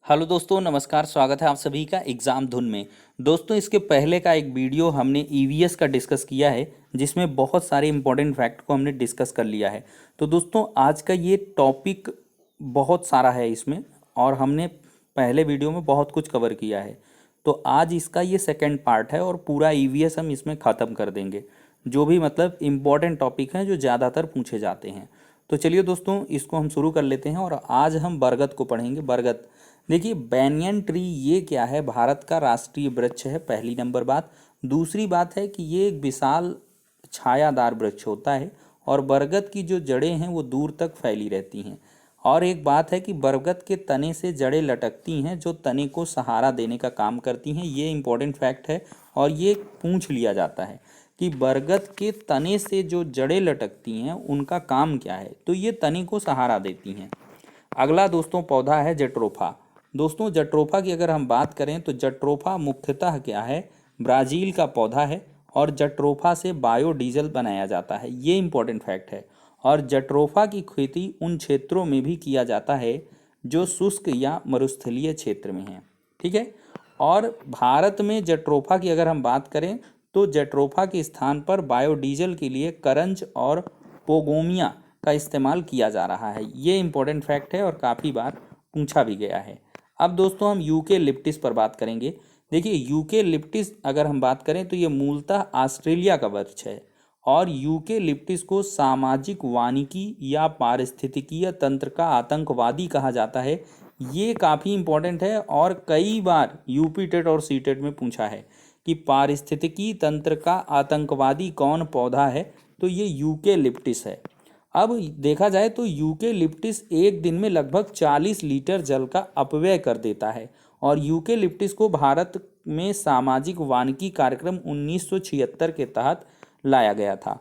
Hello दोस्तों, नमस्कार। स्वागत है आप सभी का एग्ज़ाम धुन में। दोस्तों, इसके पहले का एक वीडियो हमने ईवीएस का डिस्कस किया है, जिसमें बहुत सारे इंपॉर्टेंट फैक्ट को हमने डिस्कस कर लिया है। तो दोस्तों, आज का ये टॉपिक बहुत सारा है इसमें, और हमने पहले वीडियो में बहुत कुछ कवर किया है। तो आज इसका ये सेकंड पार्ट है और पूरा ईवीएस हम इसमें ख़त्म कर देंगे, जो भी मतलब इम्पॉर्टेंट टॉपिक हैं जो ज़्यादातर पूछे जाते हैं। तो चलिए दोस्तों, इसको हम शुरू कर लेते हैं और आज हम बरगद को पढ़ेंगे। बरगद, देखिए बैनियन ट्री ये क्या है, भारत का राष्ट्रीय वृक्ष है, पहली नंबर बात। दूसरी बात है कि ये एक विशाल छायादार वृक्ष होता है और बरगद की जो जड़ें हैं वो दूर तक फैली रहती हैं। और एक बात है कि बरगद के तने से जड़ें लटकती हैं जो तने को सहारा देने का काम करती हैं। ये इंपॉर्टेंट फैक्ट है और ये पूछ लिया जाता है कि बरगद के तने से जो जड़ें लटकती हैं उनका काम क्या है। तो ये तने को सहारा देती हैं। अगला दोस्तों पौधा है जट्रोफा। दोस्तों, जट्रोफा की अगर हम बात करें तो जट्रोफा मुख्यतः क्या है, ब्राज़ील का पौधा है और जट्रोफा से बायोडीजल बनाया जाता है। ये इंपॉर्टेंट फैक्ट है। और जट्रोफा की खेती उन क्षेत्रों में भी किया जाता है जो शुष्क या मरुस्थलीय क्षेत्र में हैं। ठीक है। और भारत में जट्रोफा की अगर हम बात करें तो जट्रोफा के स्थान पर बायोडीजल के लिए करंज और पोगोमिया का इस्तेमाल किया जा रहा है। ये इंपॉर्टेंट फैक्ट है और काफ़ी बार पूछा भी गया है। अब दोस्तों हम यूकेलिप्टिस पर बात करेंगे। देखिए, यूकेलिप्टिस अगर हम बात करें तो ये मूलतः ऑस्ट्रेलिया का वृक्ष है और यूकेलिप्टिस को सामाजिक वानिकी या पारिस्थितिकीय तंत्र का आतंकवादी कहा जाता है। ये काफ़ी इंपॉर्टेंट है और कई बार यूपी टेट और सी टेट में पूछा है कि पारिस्थितिकी तंत्र का आतंकवादी कौन पौधा है, तो ये यूकेलिप्टिस है। अब देखा जाए तो यूकेलिप्टिस एक दिन में लगभग 40 लीटर जल का अपव्यय कर देता है और यूकेलिप्टिस को भारत में सामाजिक वानिकी कार्यक्रम 1976 के तहत लाया गया था।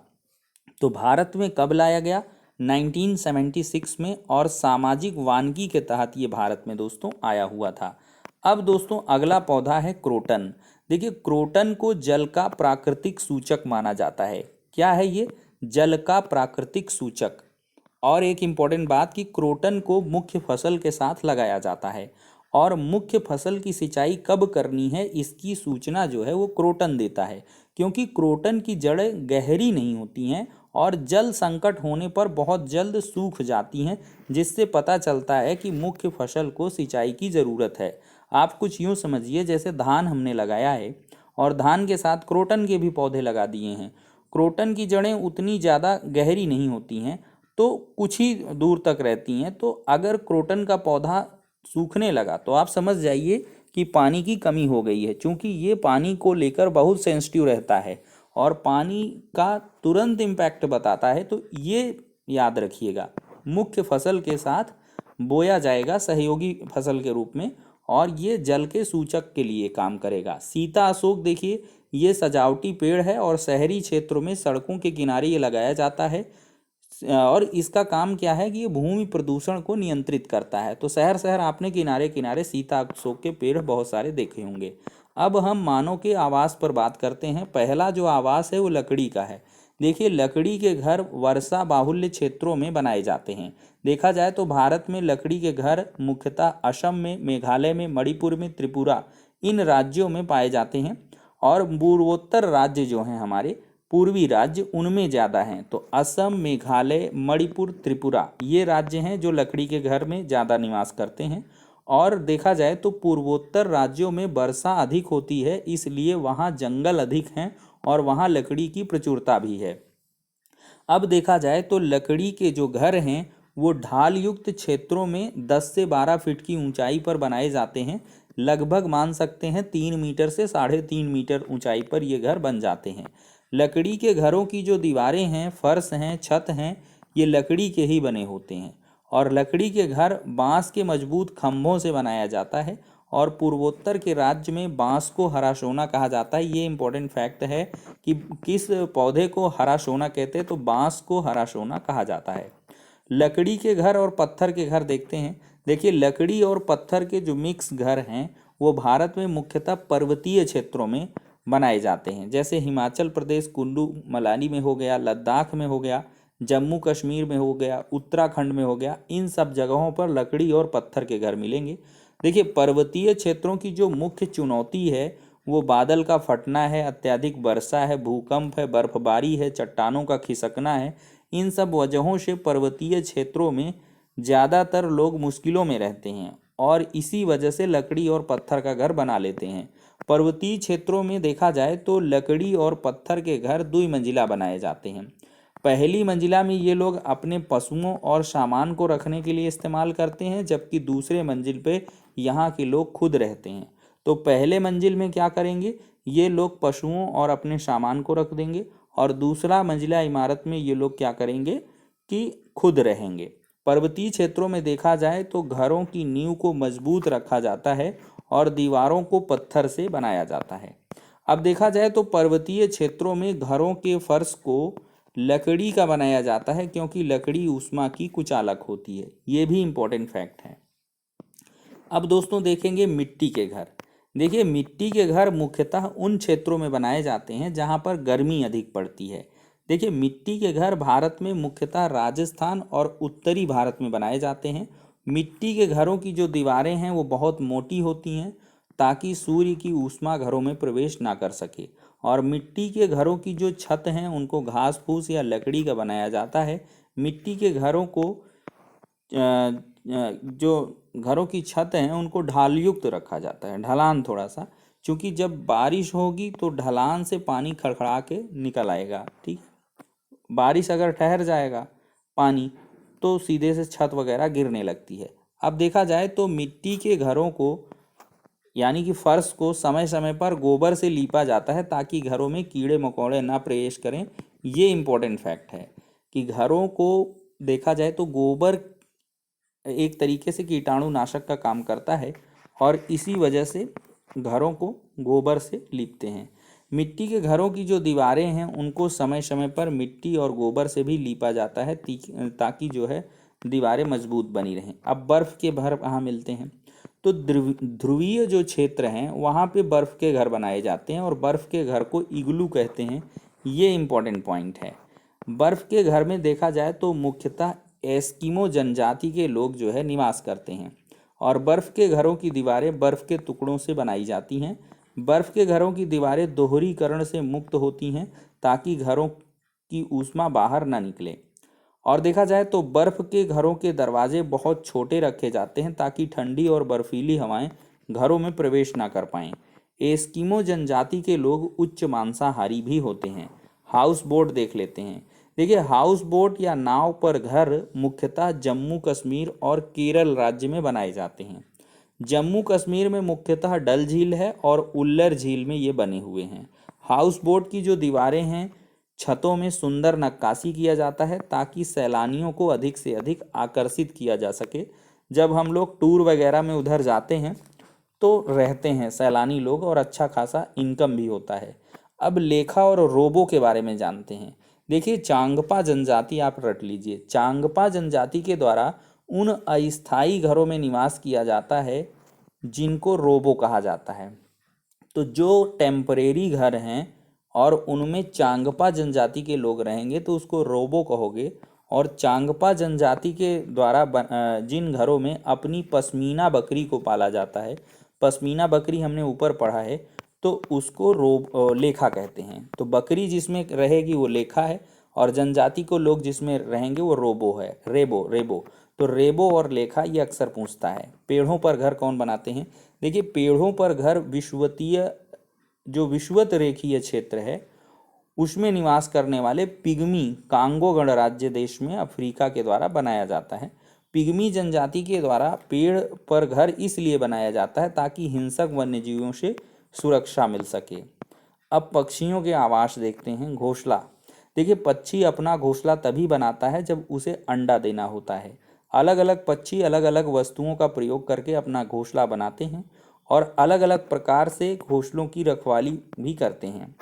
तो भारत में कब लाया गया? 1976 में, और सामाजिक वानिकी के तहत ये भारत में दोस्तों आया हुआ था। अब दोस्तों अगला पौधा है क्रोटन। देखिए, क्रोटन को जल का प्राकृतिक सूचक माना जाता है। क्या है ये? जल का प्राकृतिक सूचक। और एक इम्पॉर्टेंट बात कि क्रोटन को मुख्य फसल के साथ लगाया जाता है और मुख्य फसल की सिंचाई कब करनी है इसकी सूचना जो है वो क्रोटन देता है, क्योंकि क्रोटन की जड़ें गहरी नहीं होती हैं और जल संकट होने पर बहुत जल्द सूख जाती हैं, जिससे पता चलता है कि मुख्य फसल को सिंचाई की ज़रूरत है। आप कुछ यूँ समझिए, जैसे धान हमने लगाया है और धान के साथ क्रोटन के भी पौधे लगा दिए हैं। क्रोटन की जड़ें उतनी ज़्यादा गहरी नहीं होती हैं, तो कुछ ही दूर तक रहती हैं। तो अगर क्रोटन का पौधा सूखने लगा तो आप समझ जाइए कि पानी की कमी हो गई है, क्योंकि ये पानी को लेकर बहुत सेंसिटिव रहता है और पानी का तुरंत इम्पैक्ट बताता है। तो ये याद रखिएगा, मुख्य फसल के साथ बोया जाएगा सहयोगी फसल के रूप में, और ये जल के सूचक के लिए काम करेगा। सीता अशोक, देखिए ये सजावटी पेड़ है और शहरी क्षेत्रों में सड़कों के किनारे ये लगाया जाता है और इसका काम क्या है कि ये भूमि प्रदूषण को नियंत्रित करता है। तो शहर शहर आपने किनारे किनारे सीता अशोक के पेड़ बहुत सारे देखे होंगे। अब हम मानव के आवास पर बात करते हैं। पहला जो आवास है वो लकड़ी का है। देखिए, लकड़ी के घर वर्षा बाहुल्य क्षेत्रों में बनाए जाते हैं। देखा जाए तो भारत में लकड़ी के घर मुख्यतः असम में, मेघालय में, मणिपुर में, त्रिपुरा, इन राज्यों में पाए जाते हैं। और पूर्वोत्तर राज्य जो हैं हमारे पूर्वी राज्य, उनमें ज़्यादा हैं। तो असम, मेघालय, मणिपुर, त्रिपुरा ये राज्य हैं जो लकड़ी के घर में ज़्यादा निवास करते हैं। और देखा जाए तो पूर्वोत्तर राज्यों में वर्षा अधिक होती है, इसलिए वहाँ जंगल अधिक हैं और वहाँ लकड़ी की प्रचुरता भी है। अब देखा जाए तो लकड़ी के जो घर हैं वो ढाल युक्त क्षेत्रों में 10 से 12 फीट की ऊंचाई पर बनाए जाते हैं। लगभग मान सकते हैं 3 मीटर से 3.5 मीटर ऊंचाई पर ये घर बन जाते हैं। लकड़ी के घरों की जो दीवारें हैं, फर्श हैं, छत हैं, ये लकड़ी के ही बने होते हैं। और लकड़ी के घर बांस के मजबूत खंभों से बनाया जाता है और पूर्वोत्तर के राज्य में बांस को हरा सोना कहा जाता है। ये इंपॉर्टेंट फैक्ट है कि किस पौधे को हरा सोना कहते हैं, तो बांस को हरा सोना कहा जाता है। लकड़ी के घर और पत्थर के घर देखते हैं। देखिए, लकड़ी और पत्थर के जो मिक्स घर हैं वो भारत में मुख्यतः पर्वतीय क्षेत्रों में बनाए जाते हैं, जैसे हिमाचल प्रदेश कुल्लू मनाली में हो गया, लद्दाख में हो गया, जम्मू कश्मीर में हो गया, उत्तराखंड में हो गया, इन सब जगहों पर लकड़ी और पत्थर के घर मिलेंगे। देखिए, पर्वतीय क्षेत्रों की जो मुख्य चुनौती है वो बादल का फटना है, अत्यधिक वर्षा है, भूकंप है, बर्फबारी है, चट्टानों का खिसकना है। इन सब वजहों से पर्वतीय क्षेत्रों में ज़्यादातर लोग मुश्किलों में रहते हैं और इसी वजह से लकड़ी और पत्थर का घर बना लेते हैं। पर्वतीय क्षेत्रों में देखा जाए तो लकड़ी और पत्थर के घर 2 मंजिला बनाए जाते हैं। पहली मंजिला में ये लोग अपने पशुओं और सामान को रखने के लिए इस्तेमाल करते हैं, जबकि दूसरे मंजिल पे यहाँ के लोग खुद रहते हैं। तो पहले मंजिल में क्या करेंगे, ये लोग पशुओं और अपने सामान को रख देंगे, और दूसरा मंजिला इमारत में ये लोग क्या करेंगे कि खुद रहेंगे। पर्वतीय क्षेत्रों में देखा जाए तो घरों की नींव को मजबूत रखा जाता है और दीवारों को पत्थर से बनाया जाता है। अब देखा जाए तो पर्वतीय क्षेत्रों में घरों के फर्श को लकड़ी का बनाया जाता है, क्योंकि लकड़ी ऊष्मा की कुचालक होती है। ये भी इम्पोर्टेंट फैक्ट है। अब दोस्तों देखेंगे मिट्टी के घर। देखिए, मिट्टी के घर मुख्यतः उन क्षेत्रों में बनाए जाते हैं जहाँ पर गर्मी अधिक पड़ती है। देखिए, मिट्टी के घर भारत में मुख्यतः राजस्थान और उत्तरी भारत में बनाए जाते हैं। मिट्टी के घरों की जो दीवारें हैं वो बहुत मोटी होती हैं ताकि सूर्य की ऊष्मा घरों में प्रवेश ना कर सके, और मिट्टी के घरों की जो छत हैं उनको घास फूस या लकड़ी का बनाया जाता है। मिट्टी के घरों को जो घरों की छत हैं उनको ढाल युक्त रखा जाता है, ढलान थोड़ा सा, क्योंकि जब बारिश होगी तो ढलान से पानी खड़खड़ा के निकल आएगा। ठीक, बारिश अगर ठहर जाएगा पानी तो सीधे से छत वगैरह गिरने लगती है। अब देखा जाए तो मिट्टी के घरों को यानी कि फर्श को समय समय पर गोबर से लीपा जाता है ताकि घरों में कीड़े मकोड़े ना प्रवेश करें। ये इम्पोर्टेंट फैक्ट है कि घरों को देखा जाए तो गोबर एक तरीके से कीटाणुनाशक का काम करता है और इसी वजह से घरों को गोबर से लीपते हैं। मिट्टी के घरों की जो दीवारें हैं उनको समय समय पर मिट्टी और गोबर से भी लीपा जाता है ताकि जो है दीवारें मजबूत बनी रहें। अब बर्फ़ के घर कहाँ मिलते हैं, तो ध्रुवीय जो क्षेत्र हैं वहाँ पे बर्फ़ के घर बनाए जाते हैं और बर्फ़ के घर को इग्लू कहते हैं। ये इम्पोर्टेंट पॉइंट है। बर्फ़ के घर में देखा जाए तो मुख्यतः एस्किमो जनजाति के लोग जो है निवास करते हैं, और बर्फ़ के घरों की दीवारें बर्फ़ के टुकड़ों से बनाई जाती हैं। बर्फ़ के घरों की दीवारें दोहरीकरण से मुक्त होती हैं ताकि घरों की ऊष्मा बाहर ना निकले। और देखा जाए तो बर्फ़ के घरों के दरवाजे बहुत छोटे रखे जाते हैं ताकि ठंडी और बर्फीली हवाएं घरों में प्रवेश ना कर पाएं। एस्किमो जनजाति के लोग उच्च मांसाहारी भी होते हैं। हाउस बोट देख लेते हैं। देखिए, हाउस बोट या नाव पर घर मुख्यतः जम्मू कश्मीर और केरल राज्य में बनाए जाते हैं। जम्मू कश्मीर में मुख्यतः डल झील है और उल्लर झील में ये बने हुए हैं। हाउस बोट की जो दीवारें हैं छतों में सुंदर नक्काशी किया जाता है ताकि सैलानियों को अधिक से अधिक आकर्षित किया जा सके। जब हम लोग टूर वगैरह में उधर जाते हैं तो रहते हैं सैलानी लोग और अच्छा खासा इनकम भी होता है। अब लेखा और रोबो के बारे में जानते हैं। देखिए, चांगपा जनजाति आप रट लीजिए। चांगपा जनजाति के द्वारा उन अस्थायी घरों में निवास किया जाता है जिनको रोबो कहा जाता है। तो जो टेम्परेरी घर हैं और उनमें चांगपा जनजाति के लोग रहेंगे तो उसको रोबो कहोगे। और चांगपा जनजाति के द्वारा जिन घरों में अपनी पश्मीना बकरी को पाला जाता है, पश्मीना बकरी हमने ऊपर पढ़ा है, तो उसको लेखा कहते हैं। तो बकरी जिसमें रहेगी वो लेखा है और जनजाति को लोग जिसमें रहेंगे वो रोबो है, रेबो रेबो। तो रेबो और लेखा ये अक्सर पूछता है। पेड़ों पर घर कौन बनाते हैं। देखिए, पेड़ों पर घर जो विषुवत रेखीय क्षेत्र है उसमें निवास करने वाले पिग्मी कांगो गणराज्य देश में अफ्रीका के द्वारा बनाया जाता है। पिग्मी जनजाति के द्वारा पेड़ पर घर इसलिए बनाया जाता है ताकि हिंसक वन्यजीवियों से सुरक्षा मिल सके। अब पक्षियों के आवास देखते हैं। घोंसला। देखिए, पक्षी अपना घोंसला तभी बनाता है जब उसे अंडा देना होता है। अलग अलग पक्षी अलग अलग वस्तुओं का प्रयोग करके अपना घोंसला बनाते हैं और अलग अलग प्रकार से घोंसलों की रखवाली भी करते हैं।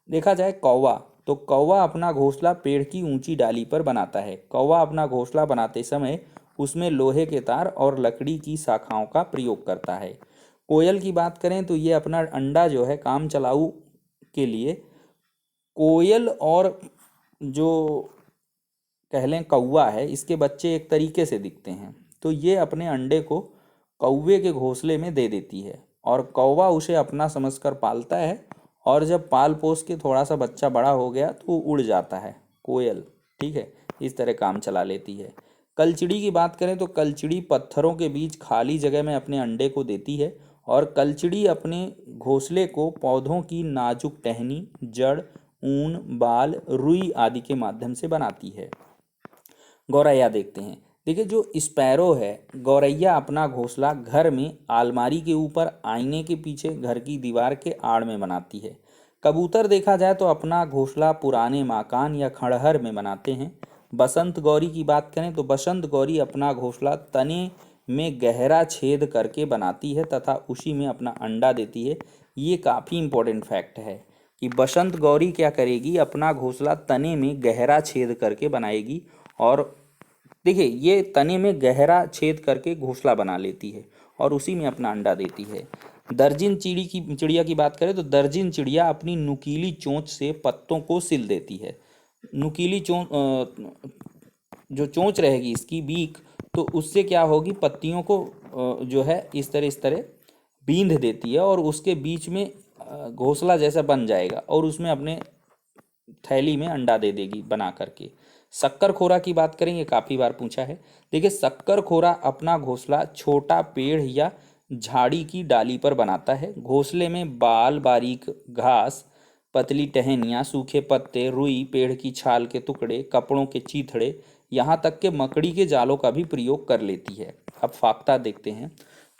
देखा जाए कौवा, तो कौवा अपना घोंसला पेड़ की ऊंची डाली पर बनाता है। कौवा अपना घोंसला बनाते समय उसमें लोहे के तार और लकड़ी की शाखाओं का प्रयोग करता है। कोयल की बात करें तो ये अपना अंडा जो है काम चलाऊ के लिए कोयल और जो कह लें कौवा है, इसके बच्चे एक तरीके से दिखते हैं, तो ये अपने अंडे को कौवे के घोंसले में दे देती है और कौवा उसे अपना समझकर पालता है, और जब पाल पोस के थोड़ा सा बच्चा बड़ा हो गया तो वो उड़ जाता है, कोयल, ठीक है, इस तरह काम चला लेती है। कलचिड़ी की बात करें तो कलचिड़ी पत्थरों के बीच खाली जगह में अपने अंडे को देती है, और कलचिड़ी अपने घोंसले को पौधों की नाजुक टहनी, जड़, ऊन, बाल, रुई आदि के माध्यम से बनाती है। गौरैया देखते हैं। देखिए, जो स्पैरो है, गौरैया अपना घोंसला घर में आलमारी के ऊपर, आईने के पीछे, घर की दीवार के आड़ में बनाती है। कबूतर देखा जाए तो अपना घोंसला पुराने मकान या खंडहर में बनाते हैं। बसंत गौरी की बात करें तो बसंत गौरी अपना घोंसला तने में गहरा छेद करके बनाती है तथा उसी में अपना अंडा देती है। ये काफ़ी इंपॉर्टेंट फैक्ट है कि बसंत गौरी क्या करेगी, अपना घोंसला तने में गहरा छेद करके बनाएगी, और देखिए ये तने में गहरा छेद करके घोंसला बना लेती है और उसी में अपना अंडा देती है। दर्जिन चिड़िया की बात करें तो दर्जिन चिड़िया अपनी नुकीली चोंच से पत्तों को सिल देती है। नुकीली जो चोंच रहेगी इसकी बीक, तो उससे क्या होगी, पत्तियों को जो है इस तरह बींध देती है और उसके बीच में घोंसला जैसा बन जाएगा और उसमें अपने थैली में अंडा दे देगी बना करके। शक्करखोरा की बात करें, ये काफ़ी बार पूछा है। देखिए, शक्करखोरा अपना घोंसला छोटा पेड़ या झाड़ी की डाली पर बनाता है। घोंसले में बाल, बारीक घास, पतली टहनियाँ, सूखे पत्ते, रुई, पेड़ की छाल के टुकड़े, कपड़ों के चीथड़े, यहाँ तक के मकड़ी के जालों का भी प्रयोग कर लेती है। अब फाख्ता देखते हैं।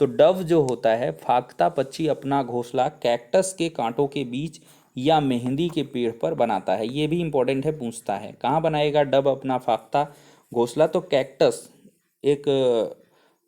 तो डव जो होता है, फाख्ता पक्षी अपना घोंसला कैक्टस के कांटों के बीच या मेहंदी के पेड़ पर बनाता है। ये भी इंपॉर्टेंट है, पूछता है कहाँ बनाएगा डव अपना फाख्ता घोंसला, तो कैक्टस एक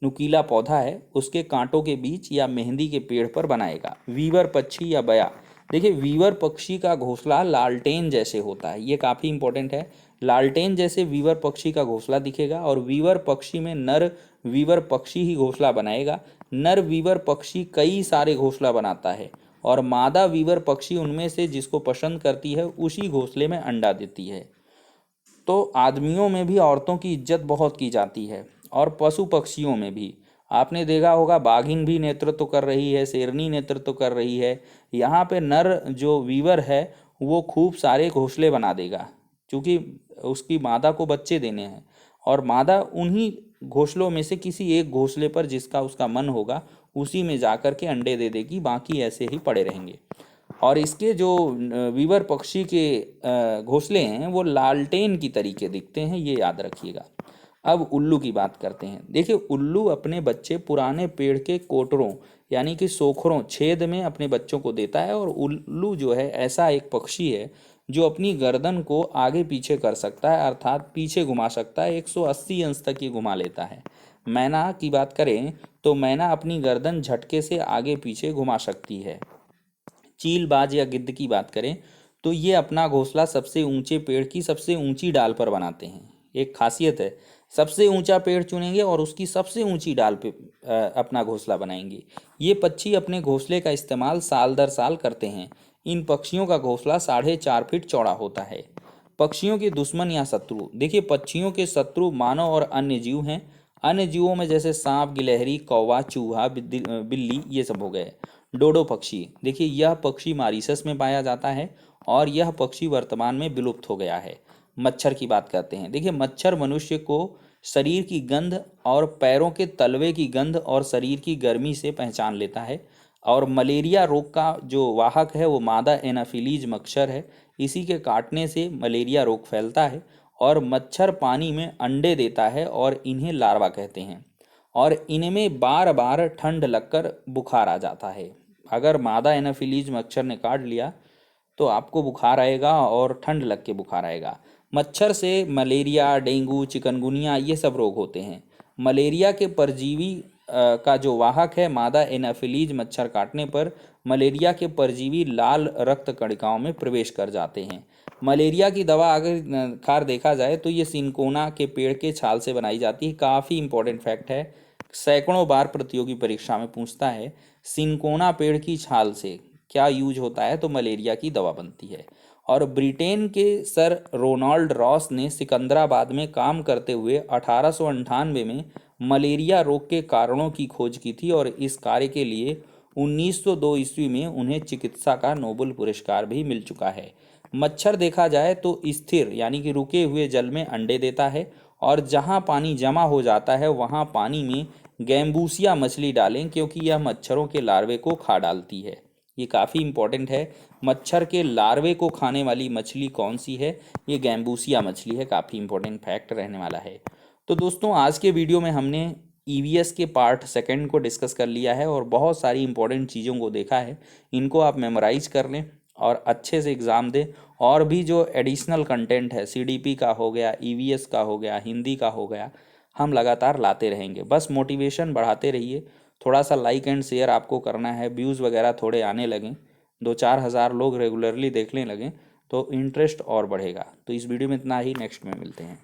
नुकीला पौधा है, उसके कांटों के बीच या मेहंदी के पेड़ पर बनाएगा। वीवर पक्षी या बया, देखिए वीवर पक्षी का घोंसला लालटेन जैसे होता है, ये काफ़ी इंपॉर्टेंट है। लालटेन जैसे वीवर पक्षी का घोंसला दिखेगा और वीवर पक्षी में नर वीवर पक्षी ही घोंसला बनाएगा। नर वीवर पक्षी कई सारे घोंसला बनाता है और मादा वीवर पक्षी उनमें से जिसको पसंद करती है उसी घोंसले में अंडा देती है। तो आदमियों में भी औरतों की इज्जत बहुत की जाती है और पशु पक्षियों में भी। आपने देखा होगा बाघिन भी नेतृत्व कर रही है, शेरनी नेतृत्व कर रही है। यहाँ पे नर जो वीवर है वो खूब सारे घोंसले बना देगा, क्योंकि उसकी मादा को बच्चे देने हैं, और मादा उन्हीं घोंसलों में से किसी एक घोंसले पर जिसका उसका मन होगा उसी में जाकर के अंडे दे देगी, बाकी ऐसे ही पड़े रहेंगे। और इसके जो वीवर पक्षी के घोंसले हैं वो लालटेन की तरीके दिखते हैं, ये याद रखिएगा। अब उल्लू की बात करते हैं। देखिए, उल्लू अपने बच्चे पुराने पेड़ के कोटरों यानी कि सोखरों छेद में अपने बच्चों को देता है, और उल्लू जो है ऐसा एक पक्षी है जो अपनी गर्दन को आगे पीछे कर सकता है, अर्थात पीछे घुमा सकता है, 180 अंश तक ये घुमा लेता है। मैना की बात करें तो मैना अपनी गर्दन झटके से आगे पीछे घुमा सकती है। चील, बाज या गिद्ध की बात करें तो ये अपना घोंसला सबसे ऊंचे पेड़ की सबसे ऊंची डाल पर बनाते हैं। एक खासियत है, सबसे ऊंचा पेड़ चुनेंगे और उसकी सबसे ऊंची डाल पे अपना घोंसला बनाएंगे। ये पक्षी अपने घोंसले का इस्तेमाल साल दर साल करते हैं। इन पक्षियों का घोंसला 4.5 फीट चौड़ा होता है। पक्षियों के दुश्मन या शत्रु, देखिए पक्षियों के शत्रु मानव और अन्य जीव हैं। अन्य जीवों में जैसे सांप, गिलहरी, कौवा, चूहा, बिल्ली, ये सब हो गए। डोडो पक्षी, देखिए यह पक्षी मॉरीशस में पाया जाता है और यह पक्षी वर्तमान में विलुप्त हो गया है। मच्छर की बात करते हैं। देखिए, मच्छर मनुष्य को शरीर की गंध और पैरों के तलवे की गंध और शरीर की गर्मी से पहचान लेता है। और मलेरिया रोग का जो वाहक है वो मादा एनाफिलीज मच्छर है। इसी के काटने से मलेरिया रोग फैलता है और मच्छर पानी में अंडे देता है और इन्हें लार्वा कहते हैं, और इनमें बार बार ठंड लगकर बुखार आ जाता है। अगर मादा एनाफिलीज मच्छर ने काट लिया तो आपको बुखार आएगा और ठंड लग के बुखार आएगा। मच्छर से मलेरिया, डेंगू, चिकनगुनिया ये सब रोग होते हैं। मलेरिया के परजीवी का जो वाहक है मादा एनाफिलीज मच्छर काटने पर मलेरिया के परजीवी लाल रक्त कणिकाओं में प्रवेश कर जाते हैं। मलेरिया की दवा अगर खार देखा जाए तो ये सिनकोना के पेड़ के छाल से बनाई जाती है। काफ़ी इंपॉर्टेंट फैक्ट है, सैकड़ों बार प्रतियोगी परीक्षा में पूछता है। सिनकोना पेड़ की छाल से क्या यूज होता है, तो मलेरिया की दवा बनती है। और ब्रिटेन के सर रोनाल्ड रॉस ने सिकंदराबाद में काम करते हुए 1898 में मलेरिया रोग के कारणों की खोज की थी और इस कार्य के लिए 1902 ईस्वी में उन्हें चिकित्सा का नोबेल पुरस्कार भी मिल चुका है। मच्छर देखा जाए तो स्थिर यानी कि रुके हुए जल में अंडे देता है और जहाँ पानी जमा हो जाता है वहाँ पानी में गैम्बूसिया मछली डालें क्योंकि यह मच्छरों के लार्वे को खा डालती है। ये काफ़ी इंपॉर्टेंट है। मच्छर के लार्वे को खाने वाली मछली कौन सी है? ये गैम्बूसिया मछली है। काफ़ी इंपॉर्टेंट फैक्ट रहने वाला है। तो दोस्तों आज के वीडियो में हमने ईवीएस के पार्ट सेकंड को डिस्कस कर लिया है और बहुत सारी इंपॉर्टेंट चीज़ों को देखा है। इनको आप मेमोराइज कर लें और अच्छे से एग्ज़ाम दें। और भी जो एडिशनल कंटेंट है, सीडीपी का हो गया, ईवीएस का हो गया, हिंदी का हो गया, हम लगातार लाते रहेंगे। बस मोटिवेशन बढ़ाते रहिए। थोड़ा सा लाइक एंड शेयर आपको करना है। व्यूज़ वगैरह थोड़े आने लगें, 2-4 हज़ार लोग रेगुलरली देखने लगें तो इंटरेस्ट और बढ़ेगा। तो इस वीडियो में इतना ही। नेक्स्ट में मिलते हैं।